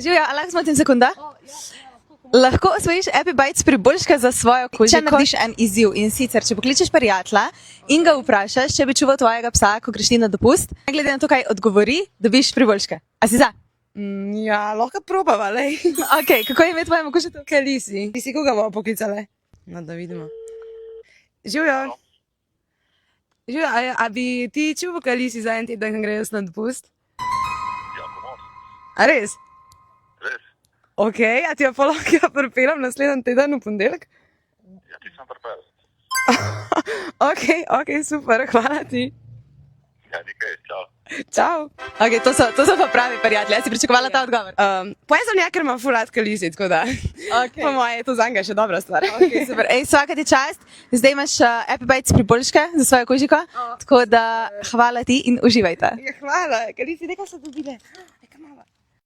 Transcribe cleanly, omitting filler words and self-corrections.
Živjo, a lahko smotim sekunda? Lahko osvojiš Happy Bites priboljška za svojo kožo. Če narediš en izziv in sicer, če pokličeš prijatelja in ga vprašaš, če bi čuval tvojega psa, ko greš ti na dopust, glede na to, kaj odgovori, dobiš priboljške. A si za? Ja, lahko probava, lej. Ok, kako je ime tvojemu kožetu? Kalisi. Ti si koga bomo poklicali? No, da vidimo. Živjo. Živjo, a bi ti čuval Kalisi za en teden, ko grejo na dopust? Ja, komod. A res? Res? Ok, a ti jo pa lahko pripeljem naslednji teden v ponedeljek? Ja, ti sem pripel. Ok, super, hvala ti. Ja, nikaj, čau. Čau. Ok, to so pa pravi prijatelji. Jaz si pričakovala ta odgovor. Pojem sem ker ima ful rad Kalisi, tako da. Okay. Po moje je to zanga še dobra stvar. Okay, super. Ej, svaka ti čast. Zdaj imaš Happy Bites priboljške za svojo kožiko. Tako da hvala ti in uživajte. Ja, hvala, Kalisi, nekaj so dobile.